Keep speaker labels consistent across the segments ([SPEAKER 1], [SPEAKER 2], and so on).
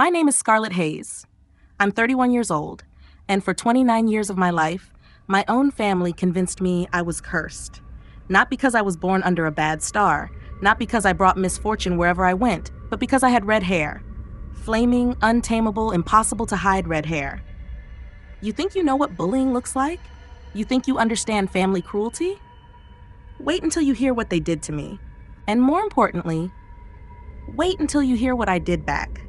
[SPEAKER 1] My name is Scarlett Hayes. I'm 31 years old, and for 29 years of my life, my own family convinced me I was cursed. Not because I was born under a bad star, not because I brought misfortune wherever I went, but because I had red hair. Flaming, untamable, impossible to hide red hair. You think you know what bullying looks like? You think you understand family cruelty? Wait until you hear what they did to me. And more importantly, wait until you hear what I did back.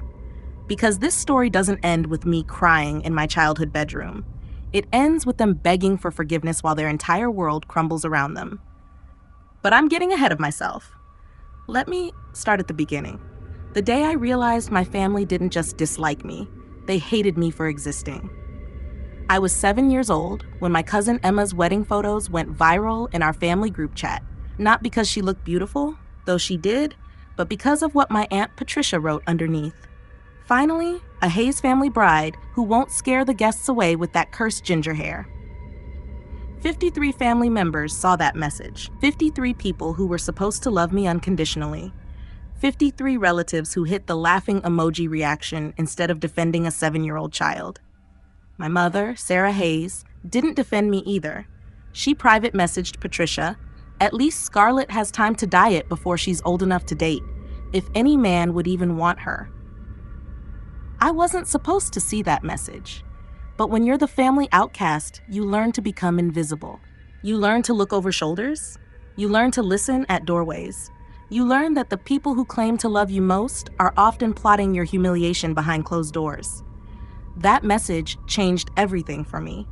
[SPEAKER 1] Because this story doesn't end with me crying in my childhood bedroom. It ends with them begging for forgiveness while their entire world crumbles around them. But I'm getting ahead of myself. Let me start at the beginning. The day I realized my family didn't just dislike me, they hated me for existing. I was 7 years old when my cousin Emma's wedding photos went viral in our family group chat. Not because she looked beautiful, though she did, but because of what my Aunt Patricia wrote underneath. Finally, a Hayes family bride who won't scare the guests away with that cursed ginger hair. 53 family members saw that message. 53 people who were supposed to love me unconditionally. 53 relatives who hit the laughing emoji reaction instead of defending a 7-year-old child. My mother, Sarah Hayes, didn't defend me either. She private messaged Patricia, "At least Scarlett has time to diet before she's old enough to date, if any man would even want her." I wasn't supposed to see that message. But when you're the family outcast, you learn to become invisible. You learn to look over shoulders. You learn to listen at doorways. You learn that the people who claim to love you most are often plotting your humiliation behind closed doors. That message changed everything for me.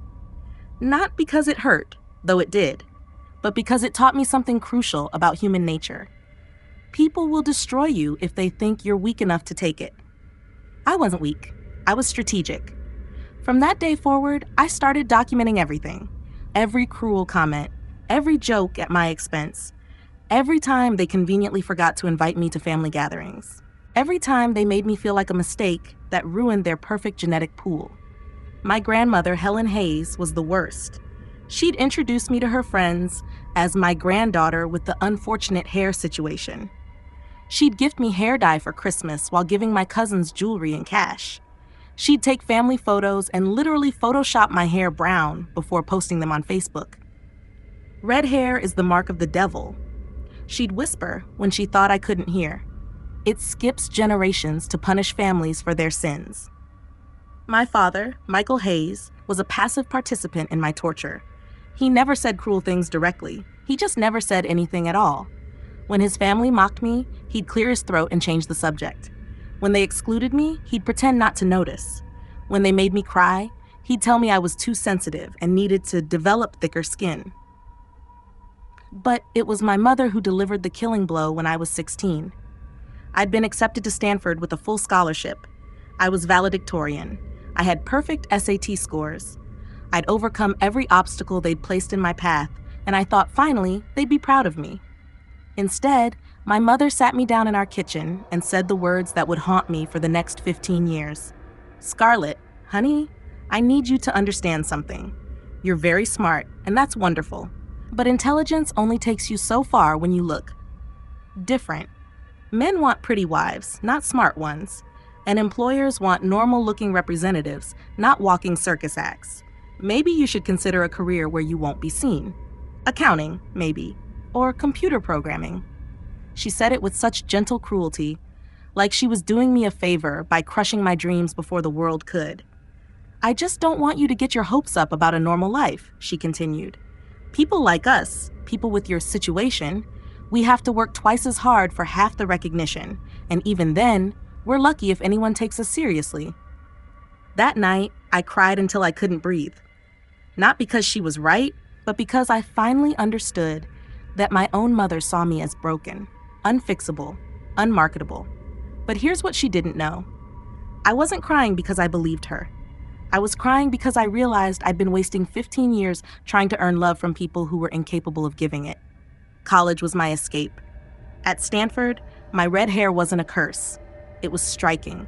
[SPEAKER 1] Not because it hurt, though it did, but because it taught me something crucial about human nature. People will destroy you if they think you're weak enough to take it. I wasn't weak. I was strategic. From that day forward, I started documenting everything. Every cruel comment, every joke at my expense, every time they conveniently forgot to invite me to family gatherings, every time they made me feel like a mistake that ruined their perfect genetic pool. My grandmother, Helen Hayes, was the worst. She'd introduce me to her friends as my granddaughter with the unfortunate hair situation. She'd gift me hair dye for Christmas while giving my cousins jewelry and cash. She'd take family photos and literally Photoshop my hair brown before posting them on Facebook. Red hair is the mark of the devil. She'd whisper when she thought I couldn't hear. It skips generations to punish families for their sins. My father, Michael Hayes, was a passive participant in my torture. He never said cruel things directly. He just never said anything at all. When his family mocked me, he'd clear his throat and change the subject. When they excluded me, he'd pretend not to notice. When they made me cry, he'd tell me I was too sensitive and needed to develop thicker skin. But it was my mother who delivered the killing blow when I was 16. I'd been accepted to Stanford with a full scholarship. I was valedictorian. I had perfect SAT scores. I'd overcome every obstacle they'd placed in my path, and I thought finally they'd be proud of me. Instead, my mother sat me down in our kitchen and said the words that would haunt me for the next 15 years. "Scarlett, honey, I need you to understand something. You're very smart, and that's wonderful. But intelligence only takes you so far when you look different. Men want pretty wives, not smart ones. And employers want normal-looking representatives, not walking circus acts. Maybe you should consider a career where you won't be seen. Accounting, maybe. Or computer programming." She said it with such gentle cruelty, like she was doing me a favor by crushing my dreams before the world could. "I just don't want you to get your hopes up about a normal life," she continued. "People like us, people with your situation, we have to work twice as hard for half the recognition, and even then, we're lucky if anyone takes us seriously." That night, I cried until I couldn't breathe. Not because she was right, but because I finally understood that my own mother saw me as broken, unfixable, unmarketable. But here's what she didn't know. I wasn't crying because I believed her. I was crying because I realized I'd been wasting 15 years trying to earn love from people who were incapable of giving it. College was my escape. At Stanford, my red hair wasn't a curse. It was striking.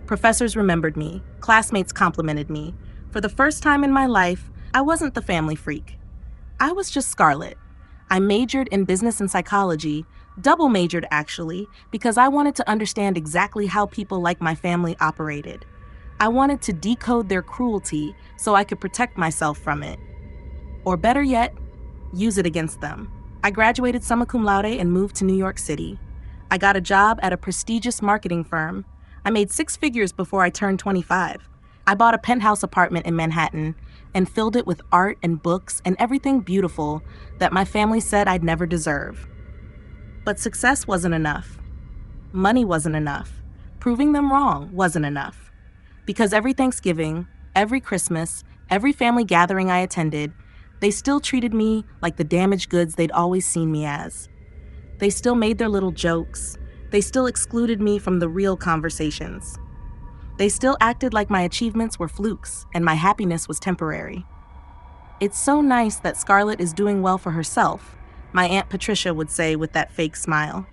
[SPEAKER 1] Professors remembered me. Classmates complimented me. For the first time in my life, I wasn't the family freak. I was just Scarlett. I majored in business and psychology, Double majored, actually, because I wanted to understand exactly how people like my family operated. I wanted to decode their cruelty so I could protect myself from it. Or better yet, use it against them. I graduated summa cum laude and moved to New York City. I got a job at a prestigious marketing firm. I made six figures before I turned 25. I bought a penthouse apartment in Manhattan and filled it with art and books and everything beautiful that my family said I'd never deserve. But success wasn't enough. Money wasn't enough. Proving them wrong wasn't enough. Because every Thanksgiving, every Christmas, every family gathering I attended, they still treated me like the damaged goods they'd always seen me as. They still made their little jokes. They still excluded me from the real conversations. They still acted like my achievements were flukes and my happiness was temporary. It's so nice that Scarlett is doing well for herself, my Aunt Patricia would say with that fake smile.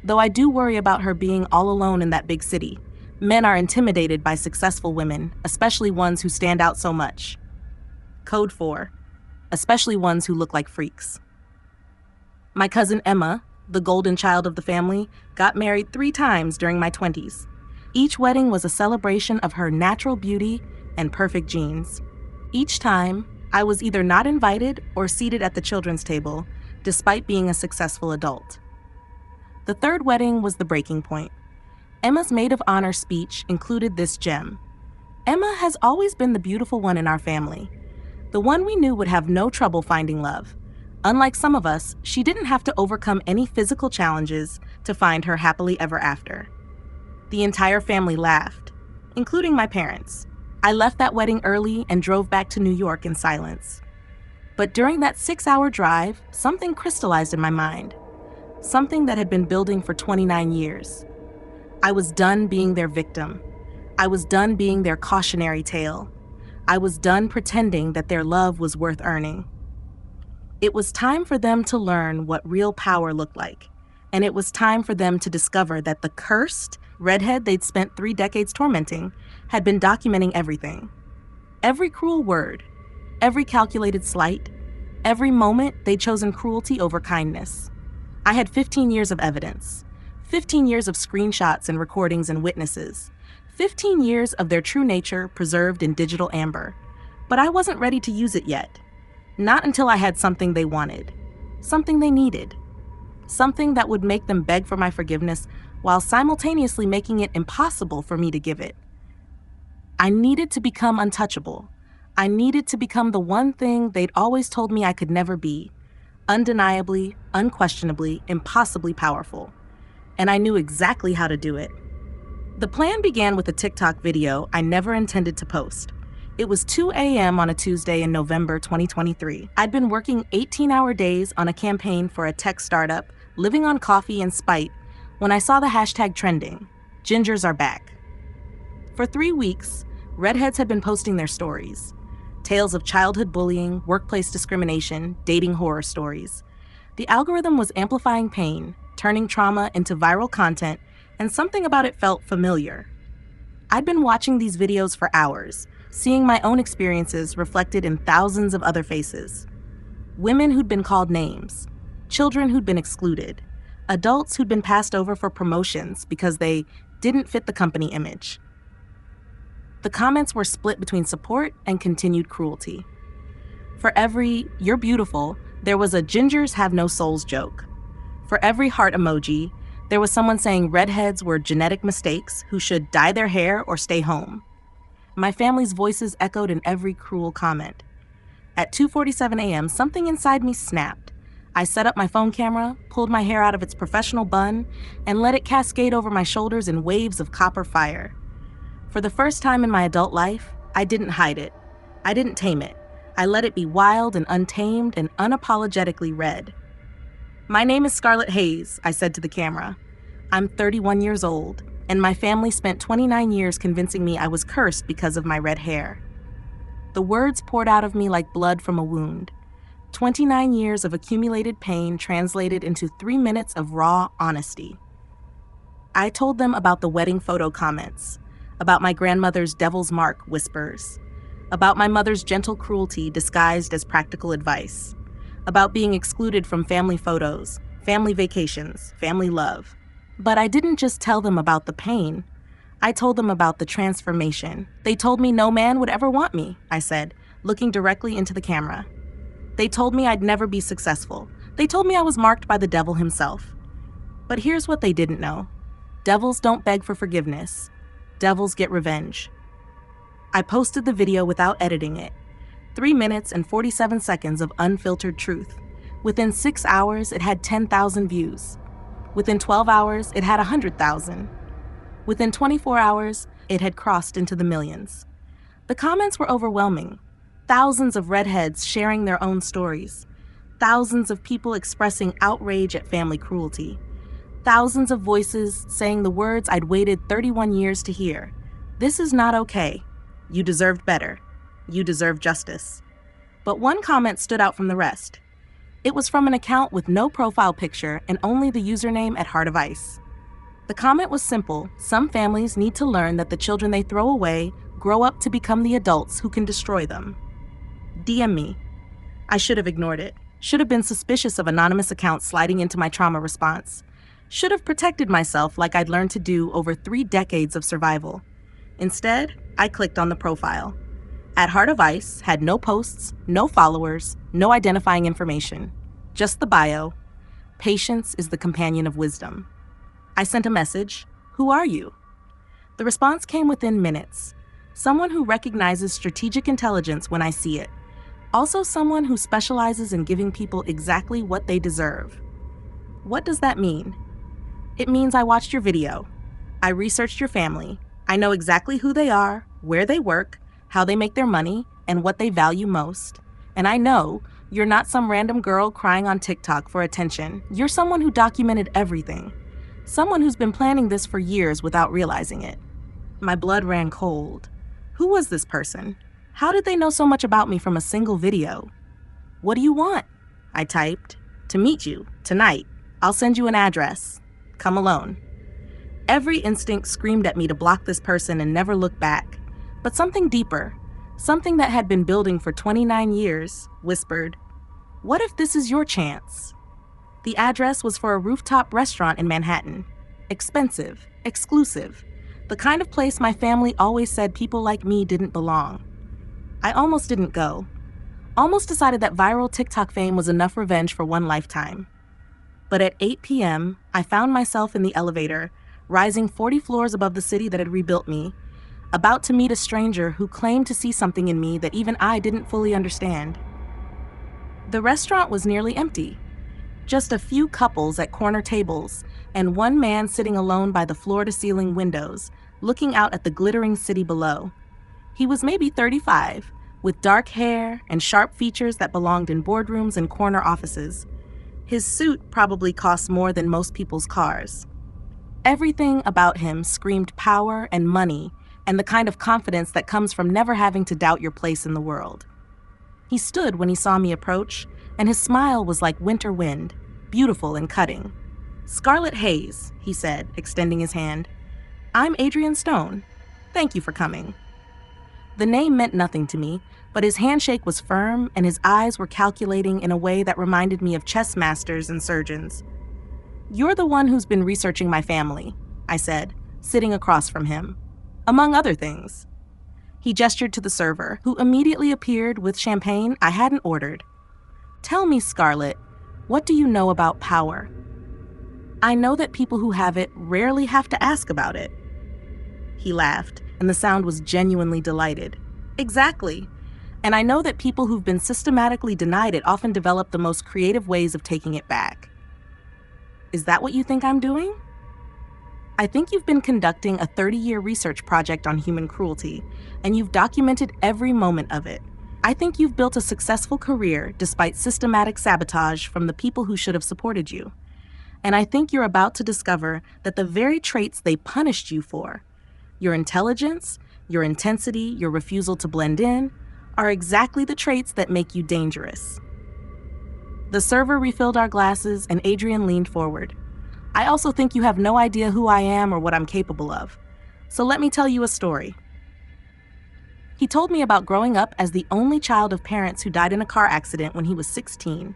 [SPEAKER 1] Though I do worry about her being all alone in that big city. Men are intimidated by successful women, especially ones who stand out so much. Code 4. Especially ones who look like freaks. My cousin Emma, the golden child of the family, got married 3 times during my 20s. Each wedding was a celebration of her natural beauty and perfect genes. Each time, I was either not invited or seated at the children's table, despite being a successful adult. The 3rd wedding was the breaking point. Emma's maid of honor speech included this gem. Emma has always been the beautiful one in our family, the one we knew would have no trouble finding love. Unlike some of us, she didn't have to overcome any physical challenges to find her happily ever after. The entire family laughed, including my parents. I left that wedding early and drove back to New York in silence. But during that 6-hour drive, something crystallized in my mind. Something that had been building for 29 years. I was done being their victim. I was done being their cautionary tale. I was done pretending that their love was worth earning. It was time for them to learn what real power looked like, and it was time for them to discover that the cursed redhead they'd spent 3 decades tormenting had been documenting everything. Every cruel word, every calculated slight, every moment they'd chosen cruelty over kindness. I had 15 years of evidence. 15 years of screenshots and recordings and witnesses. 15 years of their true nature preserved in digital amber. But I wasn't ready to use it yet. Not until I had something they wanted. Something they needed. Something that would make them beg for my forgiveness while simultaneously making it impossible for me to give it. I needed to become untouchable. I needed to become the one thing they'd always told me I could never be. Undeniably, unquestionably, impossibly powerful. And I knew exactly how to do it. The plan began with a TikTok video I never intended to post. It was 2 a.m. on a Tuesday in November 2023. I'd been working 18-hour days on a campaign for a tech startup, living on coffee and spite, when I saw the hashtag trending, Gingers are back. For 3 weeks, redheads had been posting their stories. Tales of childhood bullying, workplace discrimination, dating horror stories. The algorithm was amplifying pain, turning trauma into viral content, and something about it felt familiar. I'd been watching these videos for hours, seeing my own experiences reflected in thousands of other faces. Women who'd been called names, children who'd been excluded, adults who'd been passed over for promotions because they didn't fit the company image. The comments were split between support and continued cruelty. For every "you're beautiful," there was a "gingers have no souls" joke. For every heart emoji, there was someone saying redheads were genetic mistakes who should dye their hair or stay home. My family's voices echoed in every cruel comment. At 2:47 a.m., something inside me snapped. I set up my phone camera, pulled my hair out of its professional bun, and let it cascade over my shoulders in waves of copper fire. For the first time in my adult life, I didn't hide it. I didn't tame it. I let it be wild and untamed and unapologetically red. "My name is Scarlett Hayes," I said to the camera. "I'm 31 years old, and my family spent 29 years convincing me I was cursed because of my red hair." The words poured out of me like blood from a wound. 29 years of accumulated pain translated into 3 minutes of raw honesty. I told them about the wedding photo comments, about my grandmother's devil's mark whispers, about my mother's gentle cruelty disguised as practical advice, about being excluded from family photos, family vacations, family love. But I didn't just tell them about the pain. I told them about the transformation. They told me no man would ever want me, I said, looking directly into the camera. They told me I'd never be successful. They told me I was marked by the devil himself. But here's what they didn't know. Devils don't beg for forgiveness. Devils get revenge. I posted the video without editing it. 3 minutes and 47 seconds of unfiltered truth. Within 6 hours, it had 10,000 views. Within 12 hours, it had 100,000. Within 24 hours, it had crossed into the millions. The comments were overwhelming. Thousands of redheads sharing their own stories. Thousands of people expressing outrage at family cruelty. Thousands of voices saying the words I'd waited 31 years to hear. This is not okay. You deserved better. You deserve justice. But one comment stood out from the rest. It was from an account with no profile picture and only the username at Heart of Ice. The comment was simple. Some families need to learn that the children they throw away grow up to become the adults who can destroy them. DM me. I should have ignored it. Should have been suspicious of anonymous accounts sliding into my trauma response. Should have protected myself like I'd learned to do over 3 decades of survival. Instead, I clicked on the profile. At Heart of Ice had no posts, no followers, no identifying information. Just the bio. Patience is the companion of wisdom. I sent a message. Who are you? The response came within minutes. Someone who recognizes strategic intelligence when I see it. Also someone who specializes in giving people exactly what they deserve. What does that mean? It means I watched your video. I researched your family. I know exactly who they are, where they work, how they make their money, and what they value most. And I know you're not some random girl crying on TikTok for attention. You're someone who documented everything. Someone who's been planning this for years without realizing it. My blood ran cold. Who was this person? How did they know so much about me from a single video? What do you want? I typed. To meet you, tonight. I'll send you an address. Come alone. Every instinct screamed at me to block this person and never look back. But something deeper, something that had been building for 29 years, whispered, what if this is your chance? The address was for a rooftop restaurant in Manhattan. Expensive, exclusive, the kind of place my family always said people like me didn't belong. I almost didn't go. Almost decided that viral TikTok fame was enough revenge for one lifetime. But at 8 p.m., I found myself in the elevator, rising 40 floors above the city that had rebuilt me, about to meet a stranger who claimed to see something in me that even I didn't fully understand. The restaurant was nearly empty. Just a few couples at corner tables, and one man sitting alone by the floor-to-ceiling windows, looking out at the glittering city below. He was maybe 35, with dark hair and sharp features that belonged in boardrooms and corner offices. His suit probably cost more than most people's cars. Everything about him screamed power and money, and the kind of confidence that comes from never having to doubt your place in the world. He stood when he saw me approach, and his smile was like winter wind, beautiful and cutting. Scarlet Hayes, he said, extending his hand. I'm Adrian Stone. Thank you for coming. The name meant nothing to me, but his handshake was firm and his eyes were calculating in a way that reminded me of chess masters and surgeons. You're the one who's been researching my family, I said, sitting across from him. Among other things. He gestured to the server, who immediately appeared with champagne I hadn't ordered. Tell me, Scarlet, what do you know about power? I know that people who have it rarely have to ask about it. He laughed, and the sound was genuinely delighted. Exactly. And I know that people who've been systematically denied it often develop the most creative ways of taking it back. Is that what you think I'm doing? I think you've been conducting a 30-year research project on human cruelty, and you've documented every moment of it. I think you've built a successful career despite systematic sabotage from the people who should have supported you. And I think you're about to discover that the very traits they punished you for, your intelligence, your intensity, your refusal to blend in, are exactly the traits that make you dangerous. The server refilled our glasses and Adrian leaned forward. I also think you have no idea who I am or what I'm capable of. So let me tell you a story. He told me about growing up as the only child of parents who died in a car accident when he was 16.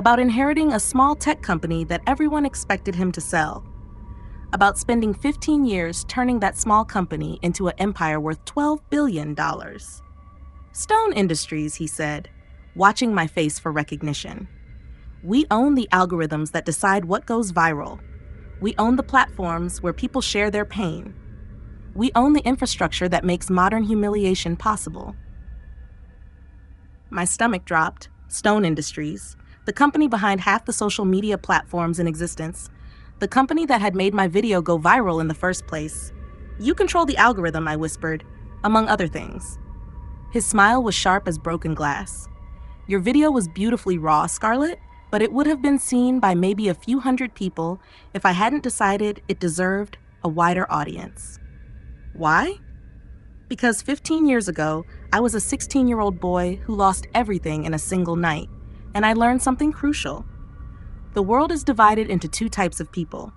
[SPEAKER 1] about inheriting a small tech company that everyone expected him to sell, about spending 15 years turning that small company into an empire worth $12 billion. Stone Industries, he said, watching my face for recognition. We own the algorithms that decide what goes viral. We own the platforms where people share their pain. We own the infrastructure that makes modern humiliation possible. My stomach dropped. Stone Industries, the company behind half the social media platforms in existence, the company that had made my video go viral in the first place. You control the algorithm, I whispered, among other things. His smile was sharp as broken glass. Your video was beautifully raw, Scarlett, but it would have been seen by maybe a few hundred people if I hadn't decided it deserved a wider audience. Why? Because 15 years ago, I was a 16-year-old boy who lost everything in a single night, and I learned something crucial. The world is divided into two types of people: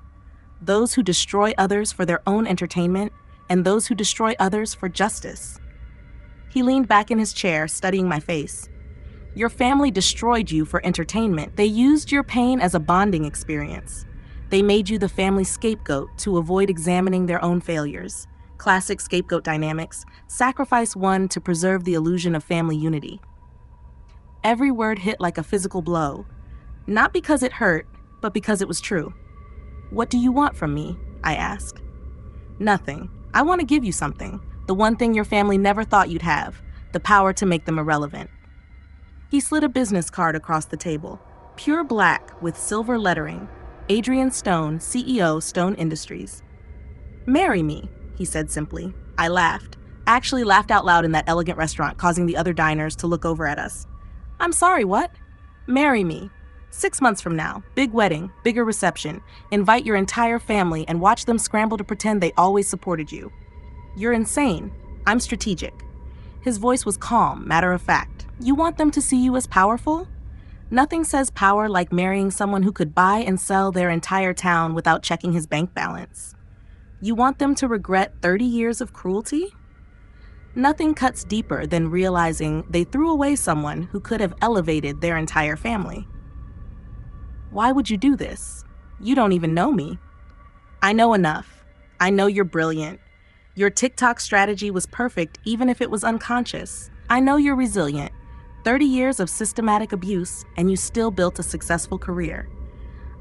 [SPEAKER 1] those who destroy others for their own entertainment, and those who destroy others for justice. He leaned back in his chair, studying my face. Your family destroyed you for entertainment. They used your pain as a bonding experience. They made you the family scapegoat to avoid examining their own failures. Classic scapegoat dynamics, sacrifice one to preserve the illusion of family unity. Every word hit like a physical blow, not because it hurt, but because it was true. What do you want from me? I asked. Nothing. I want to give you something, the one thing your family never thought you'd have, the power to make them irrelevant. He slid a business card across the table, pure black with silver lettering, Adrian Stone, CEO, Stone Industries. Marry me, he said simply. I laughed. Actually laughed out loud in that elegant restaurant, causing the other diners to look over at us. I'm sorry, what? Marry me. 6 months from now, big wedding, bigger reception. Invite your entire family and watch them scramble to pretend they always supported you. You're insane. I'm strategic. His voice was calm, matter of fact. You want them to see you as powerful? Nothing says power like marrying someone who could buy and sell their entire town without checking his bank balance. You want them to regret 30 years of cruelty? Nothing cuts deeper than realizing they threw away someone who could have elevated their entire family. Why would you do this? You don't even know me. I know enough. I know you're brilliant. Your TikTok strategy was perfect even if it was unconscious. I know you're resilient. 30 years of systematic abuse and you still built a successful career.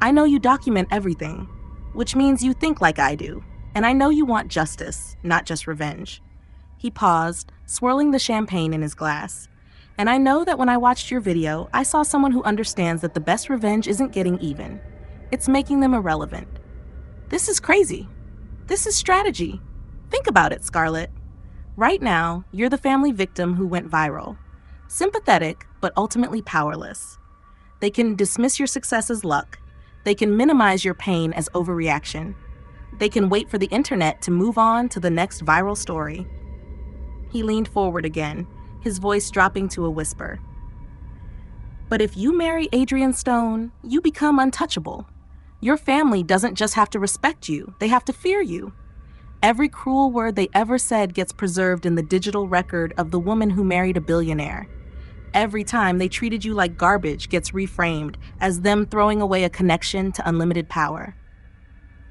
[SPEAKER 1] I know you document everything, which means you think like I do. And I know you want justice, not just revenge. He paused, swirling the champagne in his glass. And I know that when I watched your video, I saw someone who understands that the best revenge isn't getting even. It's making them irrelevant. This is crazy. This is strategy. Think about it, Scarlett. Right now, you're the family victim who went viral. Sympathetic, but ultimately powerless. They can dismiss your success as luck. They can minimize your pain as overreaction. They can wait for the internet to move on to the next viral story. He leaned forward again, his voice dropping to a whisper. But if you marry Adrian Stone, you become untouchable. Your family doesn't just have to respect you, they have to fear you. Every cruel word they ever said gets preserved in the digital record of the woman who married a billionaire. Every time they treated you like garbage gets reframed as them throwing away a connection to unlimited power.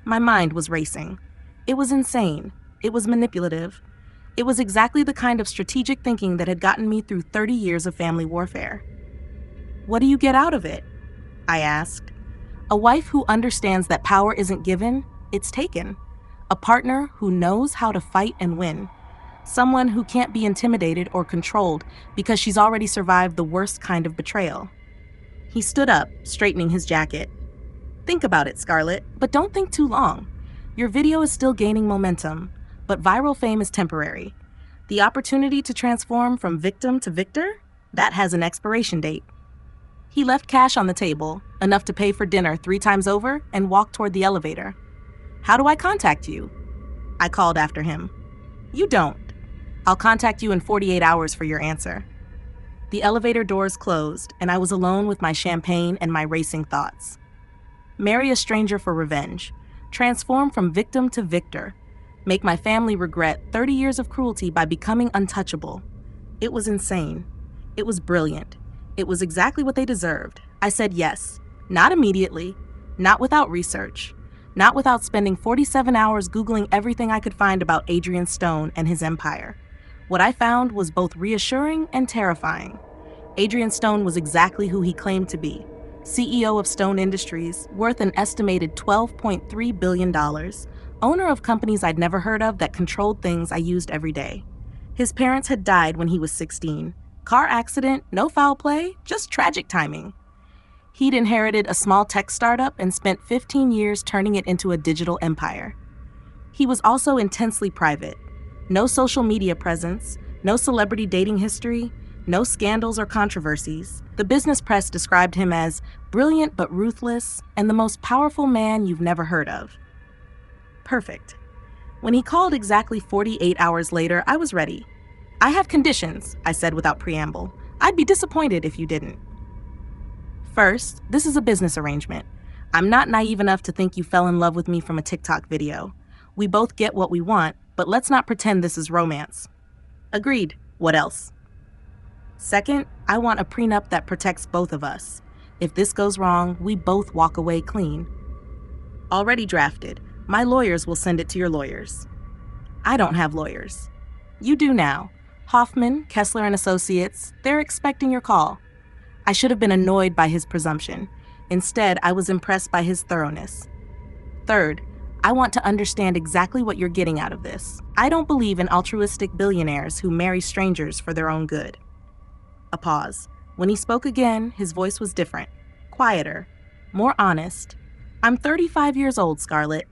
[SPEAKER 1] My mind was racing. It was insane. It was manipulative. It was exactly the kind of strategic thinking that had gotten me through 30 years of family warfare. What do you get out of it? I asked. A wife who understands that power isn't given, it's taken. A partner who knows how to fight and win. Someone who can't be intimidated or controlled because she's already survived the worst kind of betrayal. He stood up, straightening his jacket. Think about it, Scarlett, but don't think too long. Your video is still gaining momentum, but viral fame is temporary. The opportunity to transform from victim to victor, that has an expiration date. He left cash on the table, enough to pay for dinner 3 times over, and walked toward the elevator. How do I contact you? I called after him. You don't. I'll contact you in 48 hours for your answer. The elevator doors closed, and I was alone with my champagne and my racing thoughts. Marry a stranger for revenge. Transform from victim to victor. Make my family regret 30 years of cruelty by becoming untouchable. It was insane. It was brilliant. It was exactly what they deserved. I said yes. Not immediately. Not without research. Not without spending 47 hours Googling everything I could find about Adrian Stone and his empire. What I found was both reassuring and terrifying. Adrian Stone was exactly who he claimed to be. CEO of Stone Industries, worth an estimated $12.3 billion, owner of companies I'd never heard of that controlled things I used every day. His parents had died when he was 16. Car accident, no foul play, just tragic timing. He'd inherited a small tech startup and spent 15 years turning it into a digital empire. He was also intensely private. No social media presence, no celebrity dating history, no scandals or controversies. The business press described him as brilliant but ruthless and the most powerful man you've never heard of. Perfect. When he called exactly 48 hours later, I was ready. I have conditions, I said without preamble. I'd be disappointed if you didn't. First, this is a business arrangement. I'm not naive enough to think you fell in love with me from a TikTok video. We both get what we want, but let's not pretend this is romance. Agreed. What else? Second, I want a prenup that protects both of us. If this goes wrong, we both walk away clean. Already drafted. My lawyers will send it to your lawyers. I don't have lawyers. You do now. Hoffman, Kessler and Associates, they're expecting your call. I should have been annoyed by his presumption. Instead, I was impressed by his thoroughness. Third, I want to understand exactly what you're getting out of this. I don't believe in altruistic billionaires who marry strangers for their own good. A pause. When he spoke again, his voice was different, quieter, more honest. I'm 35 years old, Scarlett.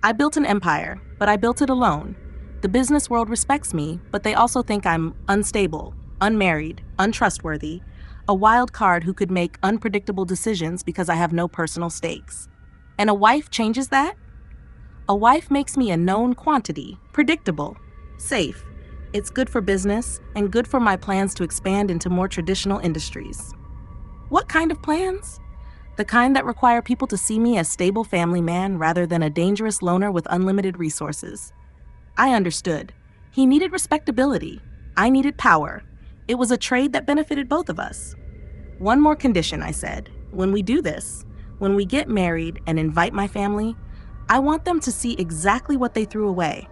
[SPEAKER 1] I built an empire, but I built it alone. The business world respects me, but they also think I'm unstable, unmarried, untrustworthy, a wild card who could make unpredictable decisions because I have no personal stakes. And a wife changes that? A wife makes me a known quantity, predictable, safe. It's good for business and good for my plans to expand into more traditional industries. What kind of plans? The kind that require people to see me as stable family man rather than a dangerous loner with unlimited resources. I understood. He needed respectability. I needed power. It was a trade that benefited both of us. One more condition, I said. When we do this, when we get married and invite my family, I want them to see exactly what they threw away.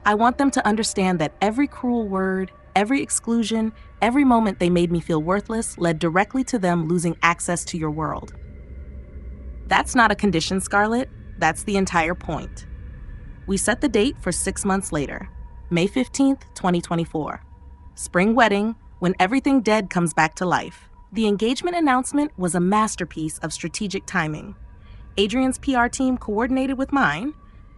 [SPEAKER 1] I want them to understand that every cruel word, every exclusion, every moment they made me feel worthless led directly to them losing access to your world. That's not a condition, Scarlett. That's the entire point. We set the date for 6 months later, May 15th, 2024. Spring wedding, when everything dead comes back to life. The engagement announcement was a masterpiece of strategic timing. Adrian's PR team coordinated with mine,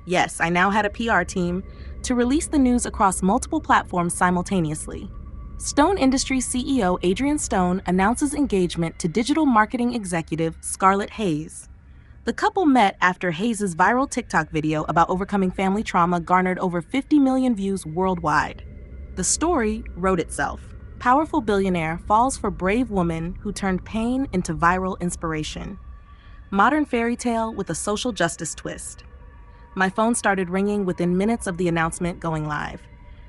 [SPEAKER 1] yes, I now had a PR team, to release the news across multiple platforms simultaneously. Stone Industries CEO Adrian Stone announces engagement to digital marketing executive Scarlett Hayes. The couple met after Hayes' viral TikTok video about overcoming family trauma garnered over 50 million views worldwide. The story wrote itself. Powerful billionaire falls for brave woman who turned pain into viral inspiration. Modern fairy tale with a social justice twist. My phone started ringing within minutes of the announcement going live.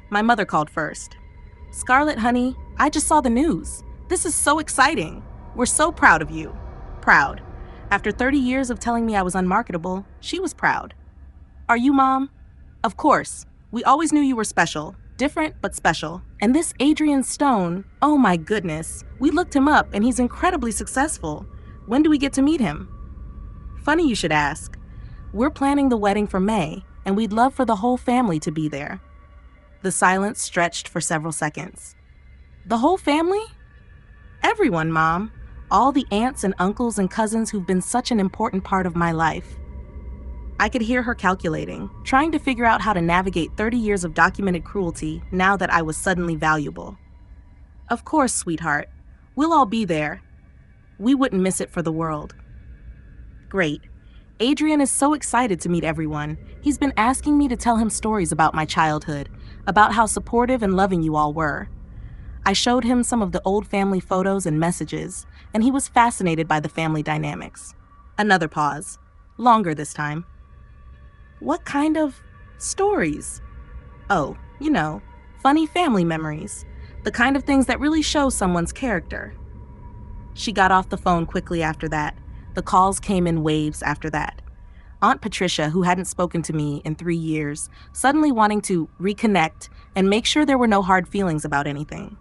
[SPEAKER 1] My mother called first. Scarlett, honey, I just saw the news. This is so exciting. We're so proud of you. Proud. After 30 years of telling me I was unmarketable, she was proud. Are you, Mom? Of course. We always knew you were special. Different, but special. And this Adrian Stone, oh my goodness. We looked him up and he's incredibly successful. When do we get to meet him? Funny you should ask. We're planning the wedding for May, and we'd love for the whole family to be there. The silence stretched for several seconds. The whole family? Everyone, Mom. All the aunts and uncles and cousins who've been such an important part of my life. I could hear her calculating, trying to figure out how to navigate 30 years of documented cruelty now that I was suddenly valuable. Of course, sweetheart. We'll all be there. We wouldn't miss it for the world. Great. Adrian is so excited to meet everyone. He's been asking me to tell him stories about my childhood, about how supportive and loving you all were. I showed him some of the old family photos and messages, and he was fascinated by the family dynamics. Another pause. Longer this time. What kind of stories? Oh, funny family memories. The kind of things that really show someone's character. She got off the phone quickly after that. The calls came in waves after that. Aunt Patricia, who hadn't spoken to me in 3 years, suddenly wanting to reconnect and make sure there were no hard feelings about anything.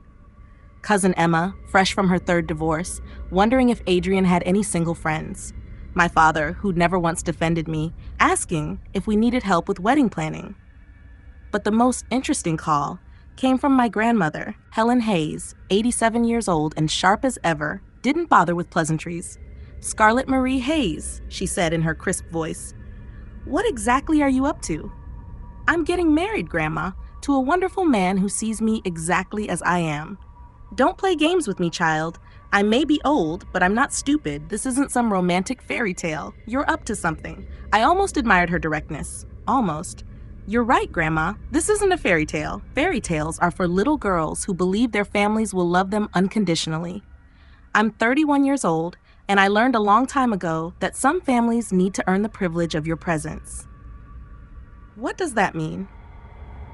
[SPEAKER 1] Cousin Emma, fresh from her third divorce, wondering if Adrian had any single friends. My father, who'd never once defended me, asking if we needed help with wedding planning. But the most interesting call came from my grandmother, Helen Hayes, 87 years old and sharp as ever, didn't bother with pleasantries. "Scarlett Marie Hayes," she said in her crisp voice. "What exactly are you up to?" "I'm getting married, Grandma, to a wonderful man who sees me exactly as I am." "Don't play games with me, child. I may be old, but I'm not stupid. This isn't some romantic fairy tale. You're up to something." I almost admired her directness. Almost. "You're right, Grandma. This isn't a fairy tale. Fairy tales are for little girls who believe their families will love them unconditionally. I'm 31 years old, and I learned a long time ago that some families need to earn the privilege of your presence." What does that mean?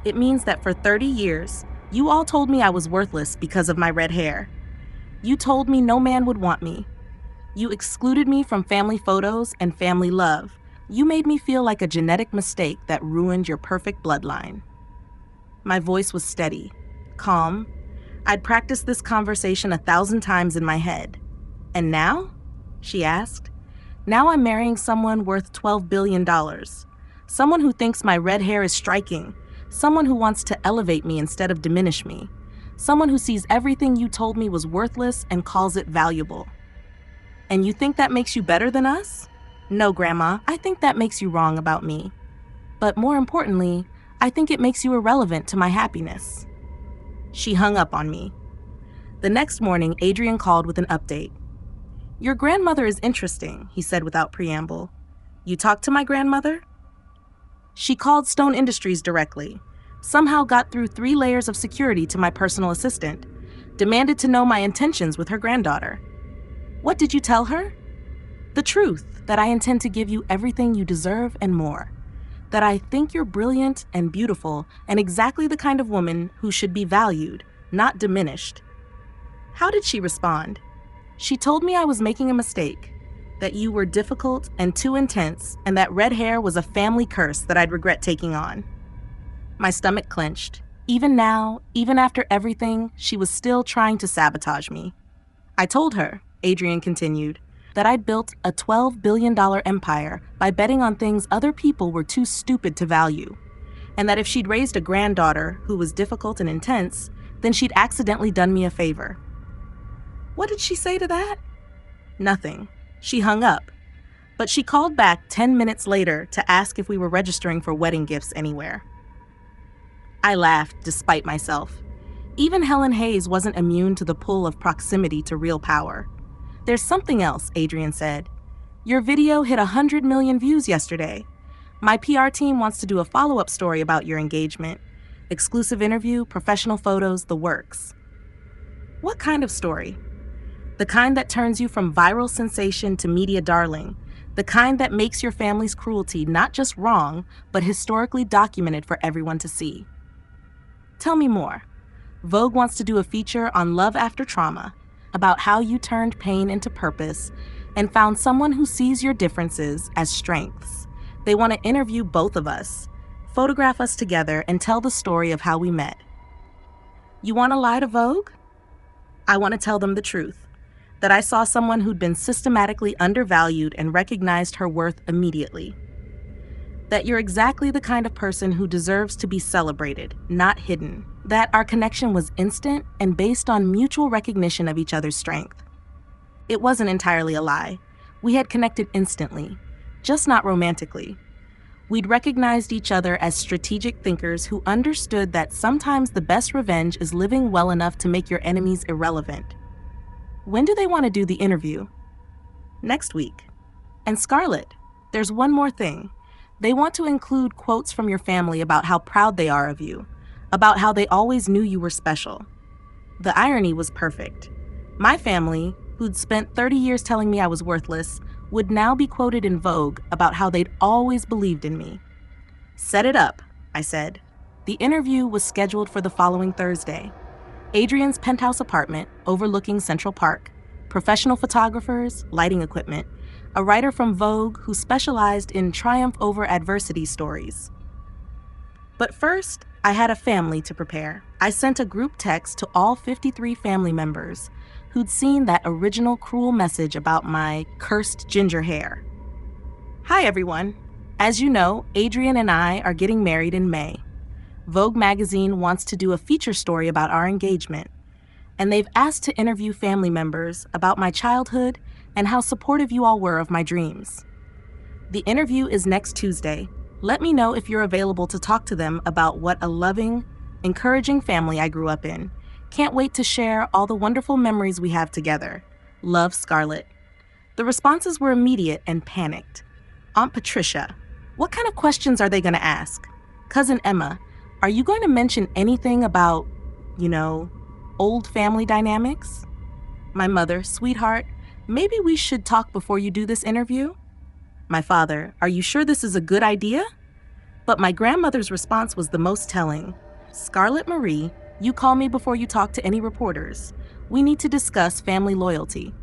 [SPEAKER 1] It means that for 30 years, you all told me I was worthless because of my red hair. You told me no man would want me. You excluded me from family photos and family love. You made me feel like a genetic mistake that ruined your perfect bloodline. My voice was steady, calm. I'd practiced this conversation 1,000 times in my head. "And now?" she asked. "Now I'm marrying someone worth $12 billion. Someone who thinks my red hair is striking. Someone who wants to elevate me instead of diminish me. Someone who sees everything you told me was worthless and calls it valuable." "And you think that makes you better than us?" "No, Grandma, I think that makes you wrong about me. But more importantly, I think it makes you irrelevant to my happiness." She hung up on me. The next morning, Adrian called with an update. "Your grandmother is interesting," he said without preamble. "You talked to my grandmother?" "She called Stone Industries directly, somehow got through 3 layers of security to my personal assistant, demanded to know my intentions with her granddaughter." "What did you tell her?" "The truth, that I intend to give you everything you deserve and more. That I think you're brilliant and beautiful and exactly the kind of woman who should be valued, not diminished." "How did she respond?" "She told me I was making a mistake, that you were difficult and too intense, and that red hair was a family curse that I'd regret taking on." My stomach clenched. Even now, even after everything, she was still trying to sabotage me. "I told her," Adrian continued, "that I'd built a $12 billion empire by betting on things other people were too stupid to value, and that if she'd raised a granddaughter who was difficult and intense, then she'd accidentally done me a favor." What did she say to that? Nothing. She hung up. But she called back 10 minutes later to ask if we were registering for wedding gifts anywhere. I laughed despite myself. Even Helen Hayes wasn't immune to the pull of proximity to real power. "There's something else," Adrian said. "Your video hit 100 million views yesterday. My PR team wants to do a follow-up story about your engagement. Exclusive interview, professional photos, the works." "What kind of story?" "The kind that turns you from viral sensation to media darling. The kind that makes your family's cruelty not just wrong, but historically documented for everyone to see." "Tell me more." "Vogue wants to do a feature on love after trauma, about how you turned pain into purpose and found someone who sees your differences as strengths. They want to interview both of us, photograph us together, and tell the story of how we met." "You want to lie to Vogue?" "I want to tell them the truth, that I saw someone who'd been systematically undervalued and recognized her worth immediately. That you're exactly the kind of person who deserves to be celebrated, not hidden. That our connection was instant and based on mutual recognition of each other's strength." It wasn't entirely a lie. We had connected instantly, just not romantically. We'd recognized each other as strategic thinkers who understood that sometimes the best revenge is living well enough to make your enemies irrelevant. "When do they want to do the interview?" "Next week. And Scarlett, there's one more thing. They want to include quotes from your family about how proud they are of you, about how they always knew you were special." The irony was perfect. My family, who'd spent 30 years telling me I was worthless, would now be quoted in Vogue about how they'd always believed in me. "Set it up," I said. The interview was scheduled for the following Thursday. Adrian's penthouse apartment overlooking Central Park, professional photographers, lighting equipment, a writer from Vogue who specialized in triumph over adversity stories. But first, I had a family to prepare. I sent a group text to all 53 family members who'd seen that original cruel message about my cursed ginger hair. Hi, everyone. As you know, Adrian and I are getting married in May. Vogue magazine wants to do a feature story about our engagement, and they've asked to interview family members about my childhood and how supportive you all were of my dreams. The interview is next Tuesday. Let me know if you're available to talk to them about what a loving, encouraging family I grew up in. Can't wait to share all the wonderful memories we have together. Love, Scarlett. The responses were immediate and panicked. Aunt Patricia, what kind of questions are they going to ask? Cousin Emma, are you going to mention anything about, old family dynamics? My mother, sweetheart, maybe we should talk before you do this interview? My father, are you sure this is a good idea? But my grandmother's response was the most telling. Scarlett Marie, you call me before you talk to any reporters. We need to discuss family loyalty.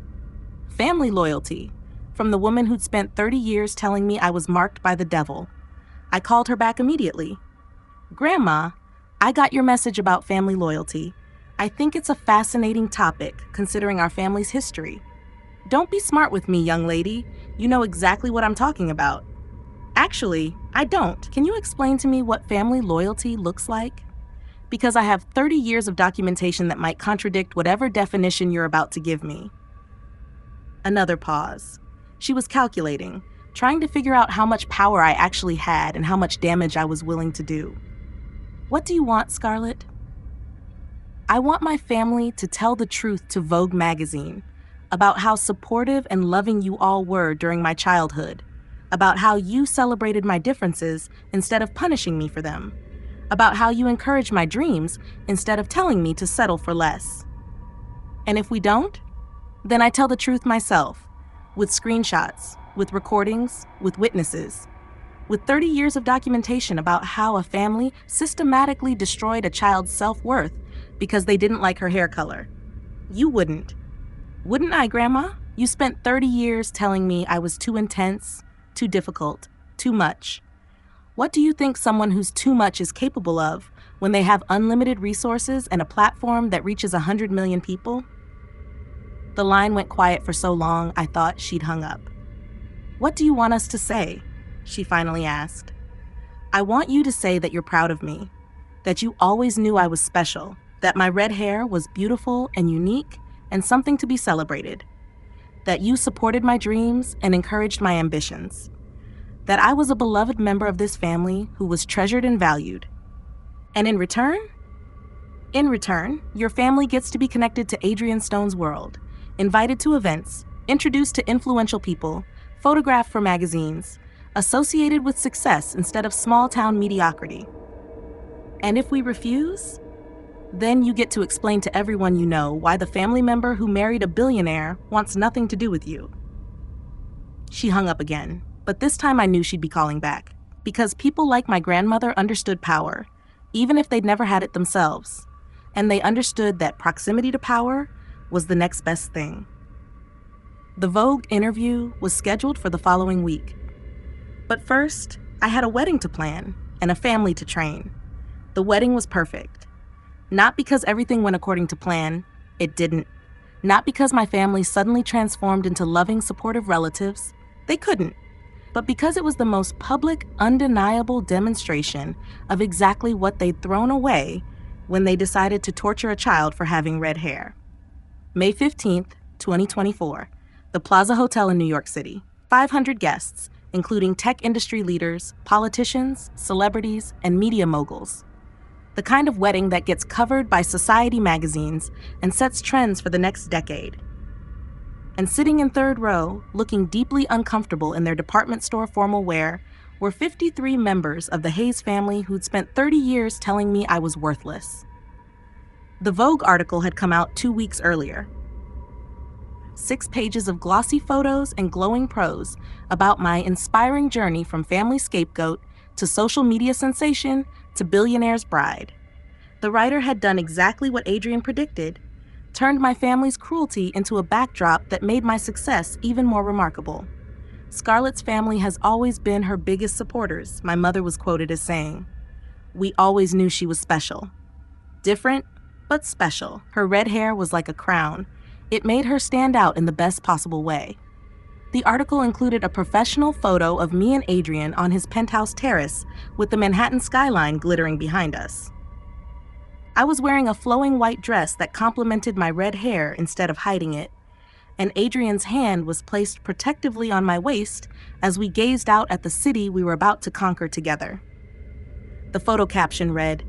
[SPEAKER 1] Family loyalty? From the woman who'd spent 30 years telling me I was marked by the devil. I called her back immediately. Grandma, I got your message about family loyalty. I think it's a fascinating topic, considering our family's history. Don't be smart with me, young lady. You know exactly what I'm talking about. Actually, I don't. Can you explain to me what family loyalty looks like? Because I have 30 years of documentation that might contradict whatever definition you're about to give me. Another pause. She was calculating, trying to figure out how much power I actually had and how much damage I was willing to do. What do you want, Scarlett? I want my family to tell the truth to Vogue magazine about how supportive and loving you all were during my childhood, about how you celebrated my differences instead of punishing me for them, about how you encouraged my dreams instead of telling me to settle for less. And if we don't, then I tell the truth myself, with screenshots, with recordings, with witnesses, with 30 years of documentation about how a family systematically destroyed a child's self-worth because they didn't like her hair color. You wouldn't. Wouldn't I, Grandma? You spent 30 years telling me I was too intense, too difficult, too much. What do you think someone who's too much is capable of when they have unlimited resources and a platform that reaches 100 million people? The line went quiet for so long, I thought she'd hung up. What do you want us to say? She finally asked. I want you to say that you're proud of me, that you always knew I was special, that my red hair was beautiful and unique and something to be celebrated, that you supported my dreams and encouraged my ambitions, that I was a beloved member of this family who was treasured and valued. And in return, your family gets to be connected to Adrian Stone's world, invited to events, introduced to influential people, photographed for magazines, associated with success instead of small-town mediocrity. And if we refuse, then you get to explain to everyone you know why the family member who married a billionaire wants nothing to do with you. She hung up again, but this time I knew she'd be calling back, because people like my grandmother understood power, even if they'd never had it themselves, and they understood that proximity to power was the next best thing. The Vogue interview was scheduled for the following week. But first, I had a wedding to plan and a family to train. The wedding was perfect. Not because everything went according to plan, it didn't. Not because my family suddenly transformed into loving, supportive relatives, they couldn't. But because it was the most public, undeniable demonstration of exactly what they'd thrown away when they decided to torture a child for having red hair. May 15th, 2024, the Plaza Hotel in New York City. 500 guests, including tech industry leaders, politicians, celebrities, and media moguls. The kind of wedding that gets covered by society magazines and sets trends for the next decade. And sitting in third row, looking deeply uncomfortable in their department store formal wear, were 53 members of the Hayes family who'd spent 30 years telling me I was worthless. The Vogue article had come out 2 weeks earlier. 6 pages of glossy photos and glowing prose about my inspiring journey from family scapegoat to social media sensation to billionaire's bride. The writer had done exactly what Adrian predicted. turned my family's cruelty into a backdrop that made my success even more remarkable. Scarlett's family has always been her biggest supporters, my mother was quoted as saying. We always knew she was special. Different, but special. Her red hair was like a crown. It made her stand out in the best possible way. The article included a professional photo of me and Adrian on his penthouse terrace with the Manhattan skyline glittering behind us. I was wearing a flowing white dress that complemented my red hair instead of hiding it, and Adrian's hand was placed protectively on my waist as we gazed out at the city we were about to conquer together. The photo caption read,